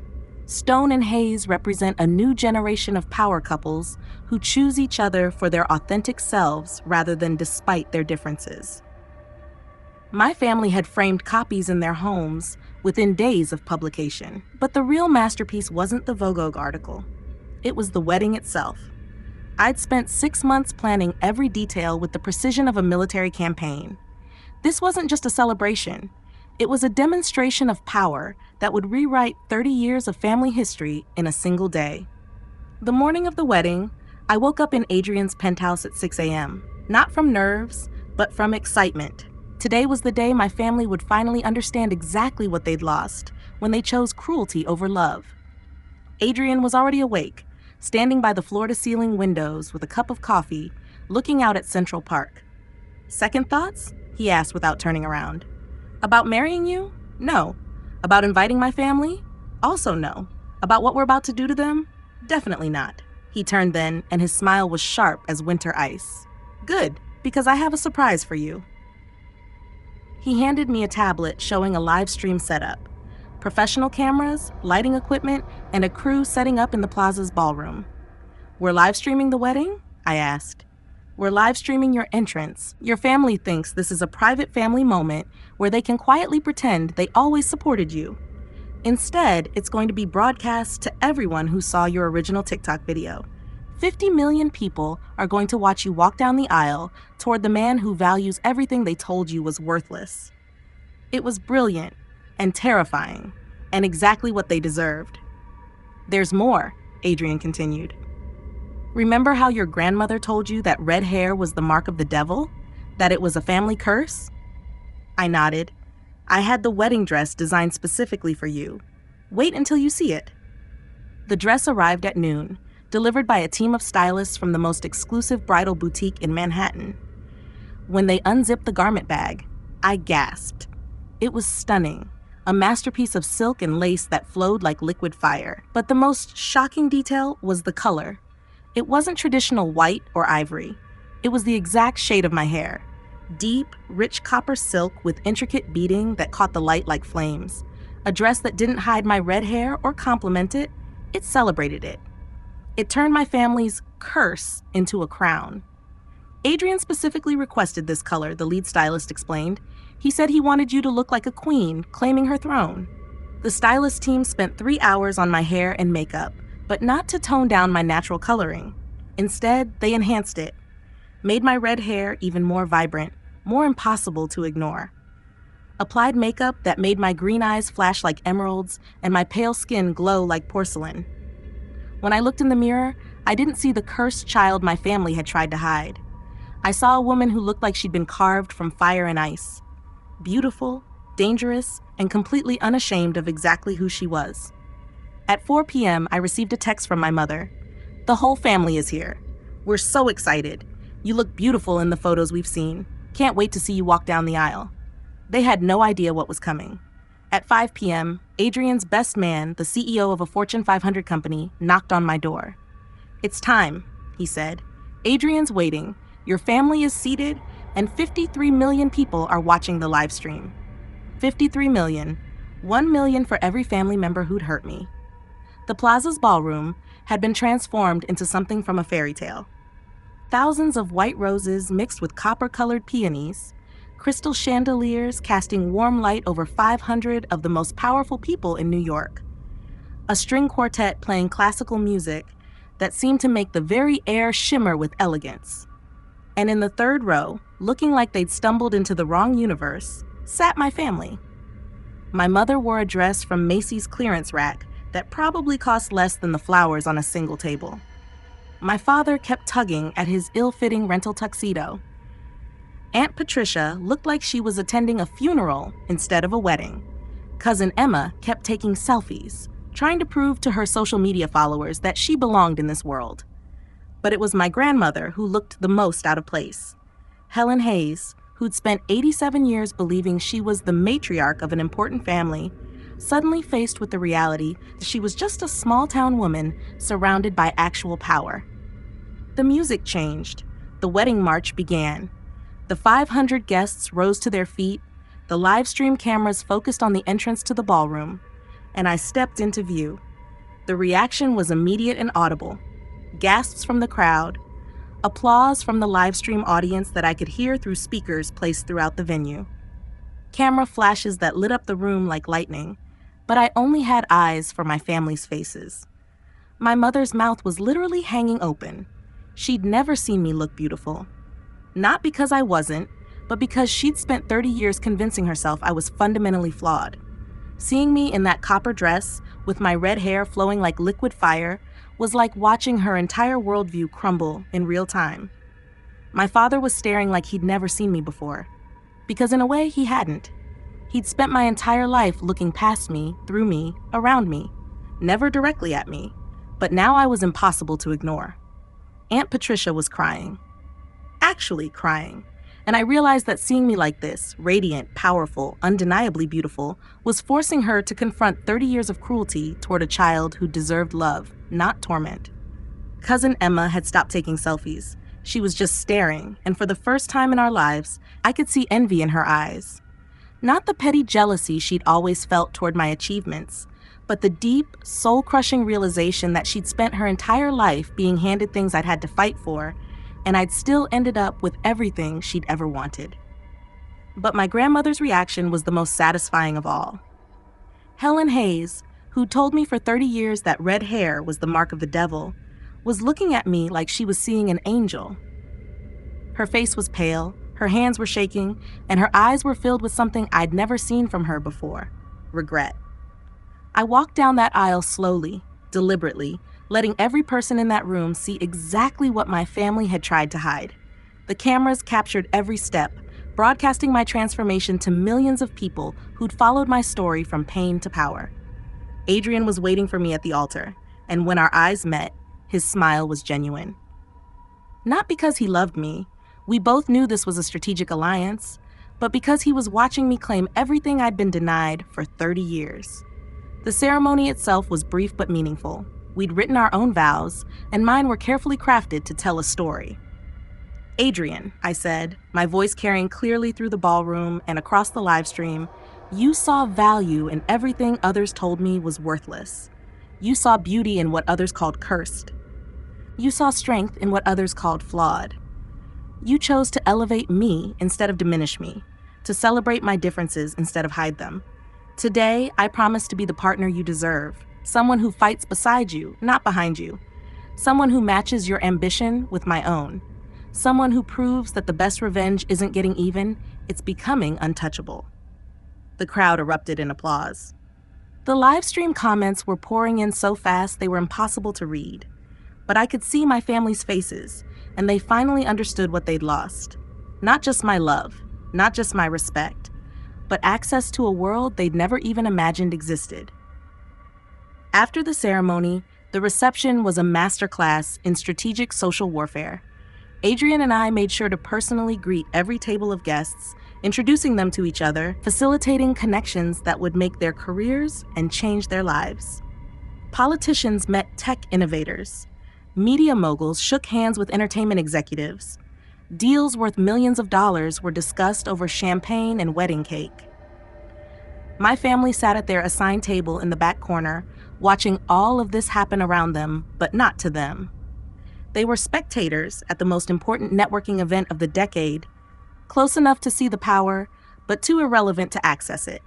[SPEAKER 1] "Stone and Hayes represent a new generation of power couples who choose each other for their authentic selves rather than despite their differences." My family had framed copies in their homes within days of publication, but the real masterpiece wasn't the Vogue article. It was the wedding itself. I'd spent 6 months planning every detail with the precision of a military campaign. This wasn't just a celebration. It was a demonstration of power that would rewrite 30 years of family history in a single day. The morning of the wedding, I woke up in Adrian's penthouse at 6 a.m., not from nerves, but from excitement. Today was the day my family would finally understand exactly what they'd lost when they chose cruelty over love. Adrian was already awake, standing by the floor-to-ceiling windows with a cup of coffee, looking out at Central Park. "Second thoughts?" he asked without turning around. "About marrying you? No. About inviting my family? Also no. About what we're about to do to them? Definitely not." He turned then, and his smile was sharp as winter ice. "Good, because I have a surprise for you." He handed me a tablet showing a live stream setup. Professional cameras, lighting equipment, and a crew setting up in the plaza's ballroom. "We're live streaming the wedding?" I asked. "We're live streaming your entrance. Your family thinks this is a private family moment where they can quietly pretend they always supported you. Instead, it's going to be broadcast to everyone who saw your original TikTok video. 50 million people are going to watch you walk down the aisle toward the man who values everything they told you was worthless." It was brilliant and terrifying, and exactly what they deserved. "There's more," Adrian continued. "Remember how your grandmother told you that red hair was the mark of the devil? That it was a family curse?" I nodded. "I had the wedding dress designed specifically for you. Wait until you see it." The dress arrived at noon, delivered by a team of stylists from the most exclusive bridal boutique in Manhattan. When they unzipped the garment bag, I gasped. It was stunning, a masterpiece of silk and lace that flowed like liquid fire. But the most shocking detail was the color. It wasn't traditional white or ivory. It was the exact shade of my hair. Deep, rich copper silk with intricate beading that caught the light like flames. A dress that didn't hide my red hair or complement it, it celebrated it. It turned my family's curse into a crown. Adrian specifically requested this color, the lead stylist explained. He said he wanted you to look like a queen, claiming her throne. The stylist team spent 3 hours on my hair and makeup, but not to tone down my natural coloring. Instead, they enhanced it, made my red hair even more vibrant, more impossible to ignore. Applied makeup that made my green eyes flash like emeralds and my pale skin glow like porcelain. When I looked in the mirror, I didn't see the cursed child my family had tried to hide. I saw a woman who looked like she'd been carved from fire and ice. Beautiful, dangerous, and completely unashamed of exactly who she was. At 4 p.m., I received a text from my mother. "The whole family is here. We're so excited. You look beautiful in the photos we've seen. Can't wait to see you walk down the aisle." They had no idea what was coming. At 5 p.m., Adrian's best man, the CEO of a Fortune 500 company, knocked on my door. "It's time," he said. "Adrian's waiting. Your family is seated, and 53 million people are watching the live stream." 53 million. 1 million for every family member who'd hurt me. The plaza's ballroom had been transformed into something from a fairy tale. Thousands of white roses mixed with copper-colored peonies, crystal chandeliers casting warm light over 500 of the most powerful people in New York. A string quartet playing classical music that seemed to make the very air shimmer with elegance. And in the third row, looking like they'd stumbled into the wrong universe, sat my family. My mother wore a dress from Macy's clearance rack that probably cost less than the flowers on a single table. My father kept tugging at his ill-fitting rental tuxedo. Aunt Patricia looked like she was attending a funeral instead of a wedding. Cousin Emma kept taking selfies, trying to prove to her social media followers that she belonged in this world. But it was my grandmother who looked the most out of place. Helen Hayes, who'd spent 87 years believing she was the matriarch of an important family, suddenly faced with the reality that she was just a small-town woman surrounded by actual power. The music changed. The wedding march began. The 500 guests rose to their feet. The live stream cameras focused on the entrance to the ballroom, and I stepped into view. The reaction was immediate and audible. Gasps from the crowd, applause from the live stream audience that I could hear through speakers placed throughout the venue. Camera flashes that lit up the room like lightning, but I only had eyes for my family's faces. My mother's mouth was literally hanging open. She'd never seen me look beautiful. Not because I wasn't, but because she'd spent 30 years convincing herself I was fundamentally flawed. Seeing me in that copper dress, with my red hair flowing like liquid fire, was like watching her entire worldview crumble in real time. My father was staring like he'd never seen me before, because in a way he hadn't. He'd spent my entire life looking past me, through me, around me, never directly at me, but now I was impossible to ignore. Aunt Patricia was crying. Actually crying. And I realized that seeing me like this, radiant, powerful, undeniably beautiful, was forcing her to confront 30 years of cruelty toward a child who deserved love, not torment. Cousin Emma had stopped taking selfies. She was just staring, and for the first time in our lives, I could see envy in her eyes. Not the petty jealousy she'd always felt toward my achievements, but the deep, soul-crushing realization that she'd spent her entire life being handed things I'd had to fight for, and I'd still ended up with everything she'd ever wanted. But my grandmother's reaction was the most satisfying of all. Helen Hayes, who told me for 30 years that red hair was the mark of the devil, was looking at me like she was seeing an angel. Her face was pale, her hands were shaking, and her eyes were filled with something I'd never seen from her before: regret. I walked down that aisle slowly, deliberately, letting every person in that room see exactly what my family had tried to hide. The cameras captured every step, broadcasting my transformation to millions of people who'd followed my story from pain to power. Adrian was waiting for me at the altar, and when our eyes met, his smile was genuine. Not because he loved me, we both knew this was a strategic alliance, but because he was watching me claim everything I'd been denied for 30 years. The ceremony itself was brief but meaningful. We'd written our own vows, and mine were carefully crafted to tell a story. Adrian, I said, my voice carrying clearly through the ballroom and across the live stream, you saw value in everything others told me was worthless. You saw beauty in what others called cursed. You saw strength in what others called flawed. You chose to elevate me instead of diminish me, to celebrate my differences instead of hide them. Today, I promise to be the partner you deserve. Someone who fights beside you, not behind you. Someone who matches your ambition with my own. Someone who proves that the best revenge isn't getting even, it's becoming untouchable. The crowd erupted in applause. The live stream comments were pouring in so fast they were impossible to read. But I could see my family's faces, and they finally understood what they'd lost. Not just my love, not just my respect, but access to a world they'd never even imagined existed. After the ceremony, the reception was a masterclass in strategic social warfare. Adrian and I made sure to personally greet every table of guests, introducing them to each other, facilitating connections that would make their careers and change their lives. Politicians met tech innovators. Media moguls shook hands with entertainment executives. Deals worth millions of dollars were discussed over champagne and wedding cake. My family sat at their assigned table in the back corner, watching all of this happen around them, but not to them. They were spectators at the most important networking event of the decade, close enough to see the power, but too irrelevant to access it,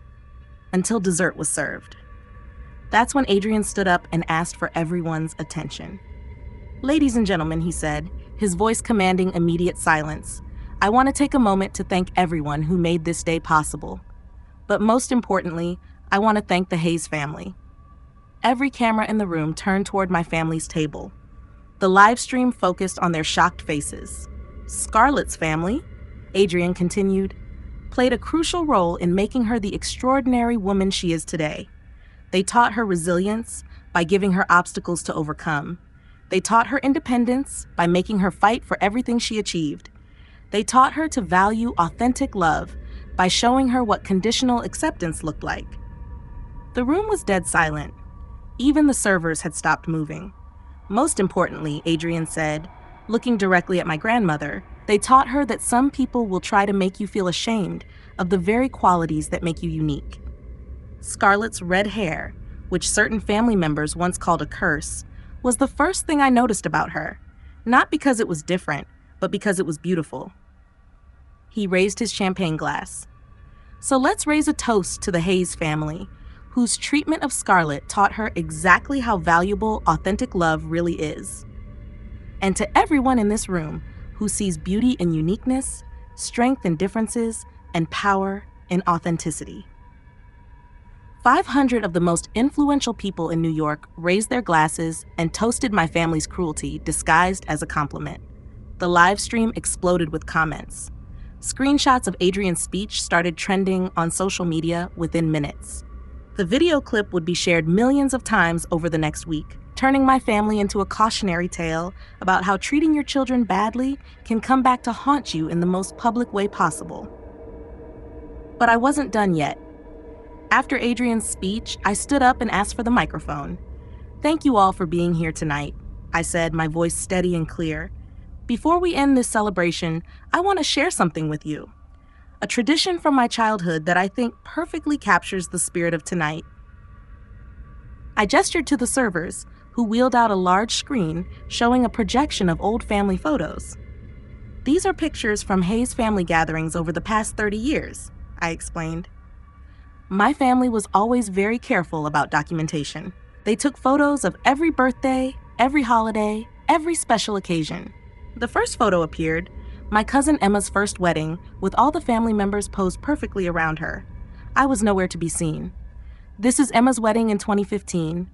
[SPEAKER 1] until dessert was served. That's when Adrian stood up and asked for everyone's attention. "Ladies and gentlemen," he said, his voice commanding immediate silence, "I want to take a moment to thank everyone who made this day possible. But most importantly, I want to thank the Hayes family." Every camera in the room turned toward my family's table. The live stream focused on their shocked faces. Scarlett's family, Adrian continued, played a crucial role in making her the extraordinary woman she is today. They taught her resilience by giving her obstacles to overcome. They taught her independence by making her fight for everything she achieved. They taught her to value authentic love by showing her what conditional acceptance looked like. The room was dead silent. Even the servers had stopped moving. Most importantly, Adrian said, looking directly at my grandmother, they taught her that some people will try to make you feel ashamed of the very qualities that make you unique. Scarlett's red hair, which certain family members once called a curse, was the first thing I noticed about her, not because it was different, but because it was beautiful. He raised his champagne glass. So let's raise a toast to the Hayes family, whose treatment of Scarlett taught her exactly how valuable authentic love really is. And to everyone in this room who sees beauty in uniqueness, strength in differences, and power in authenticity. 500 of the most influential people in New York raised their glasses and toasted my family's cruelty disguised as a compliment. The live stream exploded with comments. Screenshots of Adrian's speech started trending on social media within minutes. The video clip would be shared millions of times over the next week, turning my family into a cautionary tale about how treating your children badly can come back to haunt you in the most public way possible. But I wasn't done yet. After Adrian's speech, I stood up and asked for the microphone. "Thank you all for being here tonight," I said, my voice steady and clear. "Before we end this celebration, I want to share something with you. A tradition from my childhood that I think perfectly captures the spirit of tonight." I gestured to the servers, who wheeled out a large screen showing a projection of old family photos. "These are pictures from Hayes family gatherings over the past 30 years, I explained. My family was always very careful about documentation. They took photos of every birthday, every holiday, every special occasion. The first photo appeared, my cousin Emma's first wedding, with all the family members posed perfectly around her. I was nowhere to be seen. This is Emma's wedding in 2015.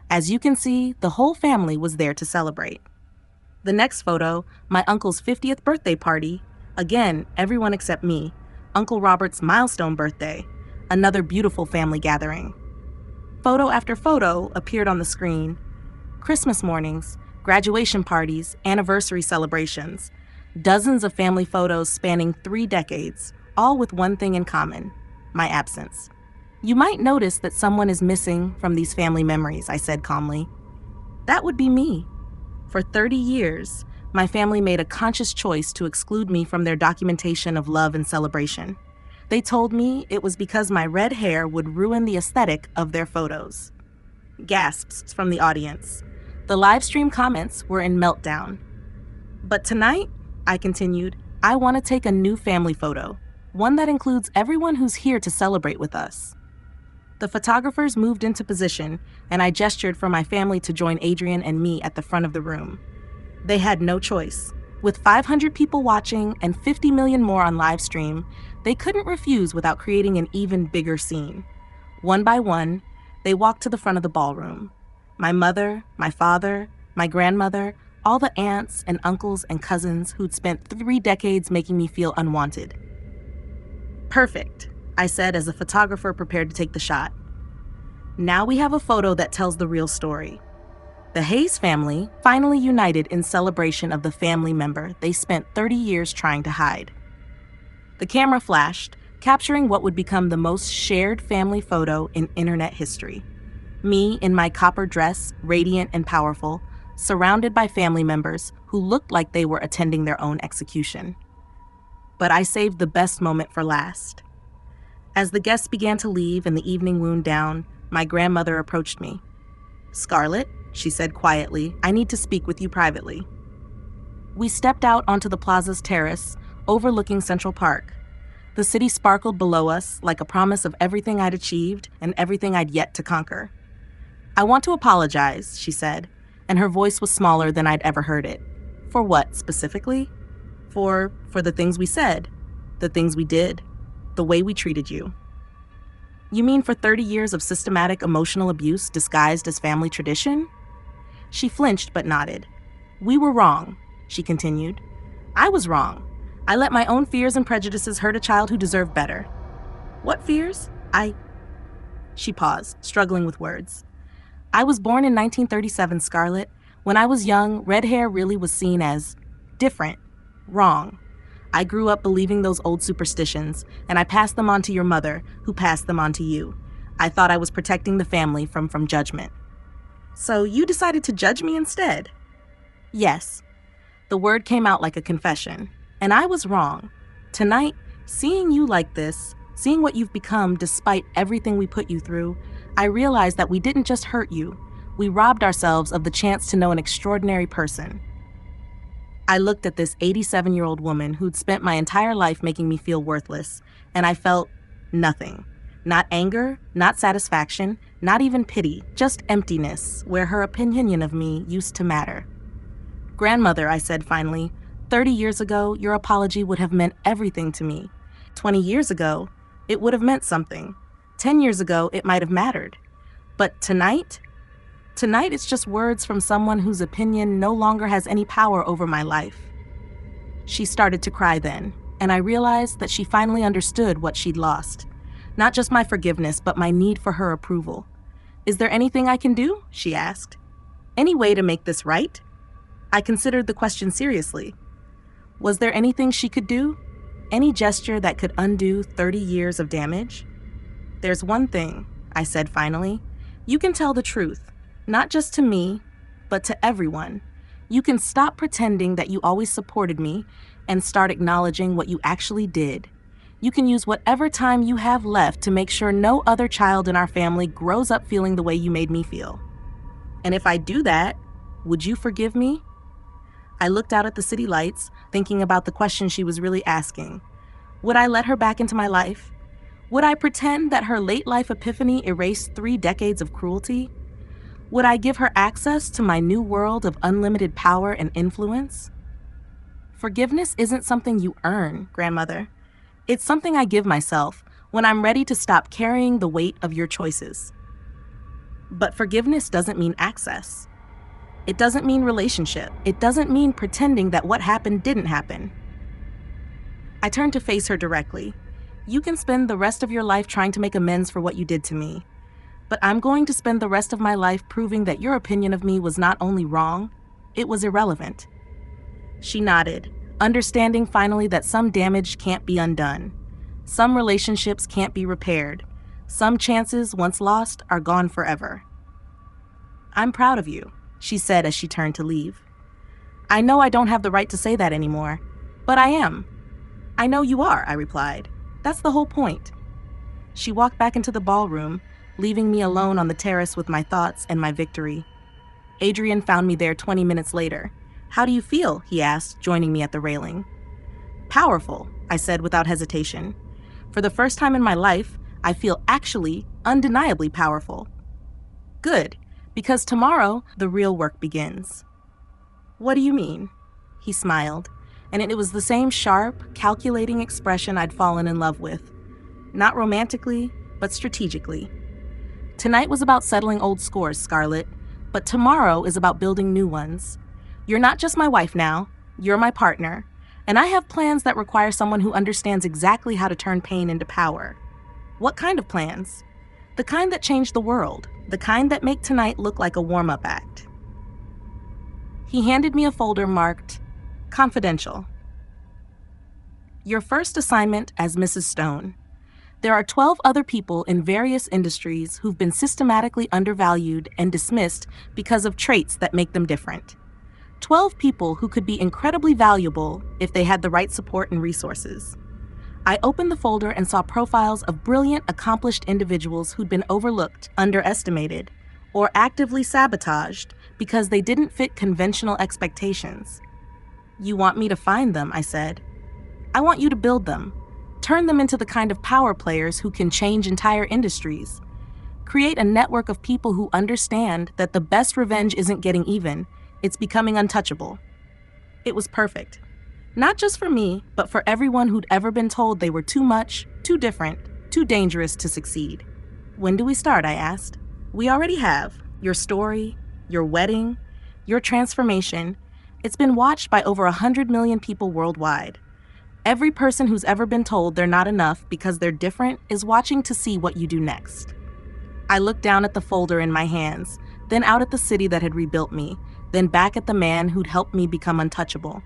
[SPEAKER 1] As you can see, the whole family was there to celebrate. The next photo, my uncle's 50th birthday party. Again, everyone except me. Uncle Robert's milestone birthday. Another beautiful family gathering. Photo after photo appeared on the screen. Christmas mornings, graduation parties, anniversary celebrations. Dozens of family photos spanning 3 decades, all with one thing in common: my absence. "You might notice that someone is missing from these family memories," I said calmly. That would be me. For 30 years, my family made a conscious choice to exclude me from their documentation of love and celebration. They told me it was because my red hair would ruin the aesthetic of their photos. Gasps from the audience. The live stream comments were in meltdown. "But tonight," I continued, "I want to take a new family photo, one that includes everyone who's here to celebrate with us." The photographers moved into position, and I gestured for my family to join Adrian and me at the front of the room. They had no choice. With 500 people watching and 50 million more on live stream, they couldn't refuse without creating an even bigger scene. One by one, they walked to the front of the ballroom. My mother, my father, my grandmother, all the aunts and uncles and cousins who'd spent 3 decades making me feel unwanted. "Perfect," I said as the photographer prepared to take the shot. "Now we have a photo that tells the real story." The Hayes family finally united in celebration of the family member they spent 30 years trying to hide. The camera flashed, capturing what would become the most shared family photo in internet history. Me in my copper dress, radiant and powerful, surrounded by family members who looked like they were attending their own execution. But I saved the best moment for last. As the guests began to leave and the evening wound down, my grandmother approached me. "Scarlett," she said quietly, "I need to speak with you privately." We stepped out onto the plaza's terrace, overlooking Central Park. The city sparkled below us like a promise of everything I'd achieved and everything I'd yet to conquer. "I want to apologize," she said, and her voice was smaller than I'd ever heard it. "For what, specifically? For the things we said, the things we did, the way we treated you." "You mean for 30 years of systematic emotional abuse disguised as family tradition?" She flinched but nodded. We were wrong, she continued. I was wrong. I let my own fears and prejudices hurt a child who deserved better. What fears? She paused, struggling with words. I was born in 1937, Scarlett. When I was young, red hair really was seen as different, wrong. I grew up believing those old superstitions, and I passed them on to your mother, who passed them on to you. I thought I was protecting the family from judgment. So you decided to judge me instead? Yes. The word came out like a confession, and I was wrong. Tonight, seeing you like this, seeing what you've become despite everything we put you through, I realized that we didn't just hurt you, we robbed ourselves of the chance to know an extraordinary person. I looked at this 87-year-old woman who'd spent my entire life making me feel worthless, and I felt nothing. Not anger, not satisfaction, not even pity, just emptiness, where her opinion of me used to matter. Grandmother, I said finally, 30 years ago, your apology would have meant everything to me. 20 years ago, it would have meant something. 10 years ago, it might have mattered. But tonight it's just words from someone whose opinion no longer has any power over my life. She started to cry then, and I realized that she finally understood what she'd lost. Not just my forgiveness, but my need for her approval. Is there anything I can do? She asked. Any way to make this right? I considered the question seriously. Was there anything she could do? Any gesture that could undo 30 years of damage? There's one thing, I said finally. You can tell the truth, not just to me, but to everyone. You can stop pretending that you always supported me and start acknowledging what you actually did. You can use whatever time you have left to make sure no other child in our family grows up feeling the way you made me feel. And if I do that, would you forgive me? I looked out at the city lights, thinking about the question she was really asking. Would I let her back into my life? Would I pretend that her late life epiphany erased 3 decades of cruelty? Would I give her access to my new world of unlimited power and influence? Forgiveness isn't something you earn, Grandmother. It's something I give myself when I'm ready to stop carrying the weight of your choices. But forgiveness doesn't mean access. It doesn't mean relationship. It doesn't mean pretending that what happened didn't happen. I turned to face her directly. You can spend the rest of your life trying to make amends for what you did to me. But I'm going to spend the rest of my life proving that your opinion of me was not only wrong, it was irrelevant. She nodded, understanding finally that some damage can't be undone. Some relationships can't be repaired. Some chances, once lost, are gone forever. I'm proud of you, she said as she turned to leave. I know I don't have the right to say that anymore, but I am. I know you are, I replied. That's the whole point. She walked back into the ballroom, leaving me alone on the terrace with my thoughts and my victory. Adrian found me there 20 minutes later. How do you feel? He asked, joining me at the railing. Powerful, I said without hesitation. For the first time in my life, I feel actually, undeniably powerful. Good, because tomorrow the real work begins. What do you mean? He smiled, and it was the same sharp, calculating expression I'd fallen in love with. Not romantically, but strategically. Tonight was about settling old scores, Scarlett, but tomorrow is about building new ones. You're not just my wife now, you're my partner, and I have plans that require someone who understands exactly how to turn pain into power. What kind of plans? The kind that change the world, the kind that make tonight look like a warm-up act. He handed me a folder marked, Confidential. Your first assignment as Mrs. Stone. There are 12 other people in various industries who've been systematically undervalued and dismissed because of traits that make them different. 12 people who could be incredibly valuable if they had the right support and resources. I opened the folder and saw profiles of brilliant, accomplished individuals who'd been overlooked, underestimated, or actively sabotaged because they didn't fit conventional expectations. You want me to find them, I said. I want you to build them. Turn them into the kind of power players who can change entire industries. Create a network of people who understand that the best revenge isn't getting even, it's becoming untouchable. It was perfect. Not just for me, but for everyone who'd ever been told they were too much, too different, too dangerous to succeed. When do we start? I asked. We already have. Your story, your wedding, your transformation, It's been watched by over 100 million people worldwide. Every person who's ever been told they're not enough because they're different is watching to see what you do next. I looked down at the folder in my hands, then out at the city that had rebuilt me, then back at the man who'd helped me become untouchable.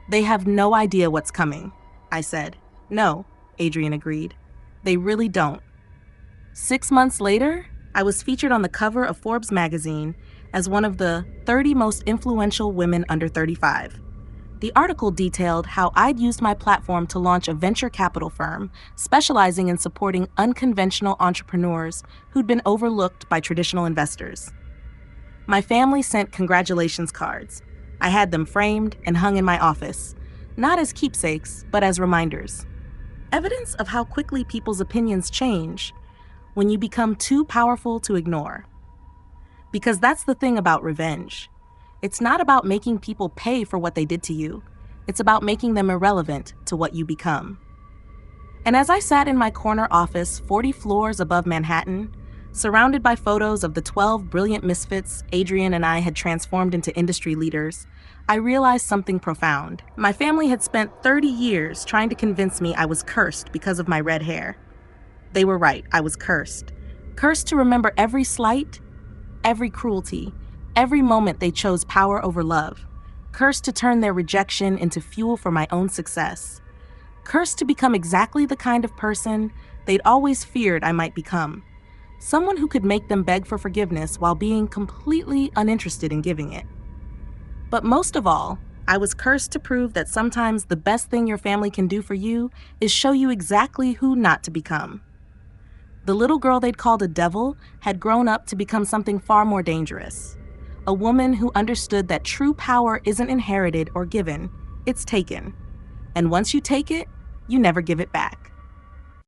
[SPEAKER 1] They have no idea what's coming, I said. No, Adrian agreed. They really don't. 6 months later, I was featured on the cover of Forbes magazine as one of the 30 most influential women under 35. The article detailed how I'd used my platform to launch a venture capital firm specializing in supporting unconventional entrepreneurs who'd been overlooked by traditional investors. My family sent congratulations cards. I had them framed and hung in my office, not as keepsakes, but as reminders. Evidence of how quickly people's opinions change when you become too powerful to ignore. Because that's the thing about revenge. It's not about making people pay for what they did to you. It's about making them irrelevant to what you become. And as I sat in my corner office 40 floors above Manhattan, surrounded by photos of the 12 brilliant misfits Adrian and I had transformed into industry leaders, I realized something profound. My family had spent 30 years trying to convince me I was cursed because of my red hair. They were right, I was cursed. Cursed to remember every slight, every cruelty, every moment they chose power over love. Cursed to turn their rejection into fuel for my own success. Cursed to become exactly the kind of person they'd always feared I might become. Someone who could make them beg for forgiveness while being completely uninterested in giving it. But most of all, I was cursed to prove that sometimes the best thing your family can do for you is show you exactly who not to become. The little girl they'd called a devil had grown up to become something far more dangerous. A woman who understood that true power isn't inherited or given, it's taken. And once you take it, you never give it back.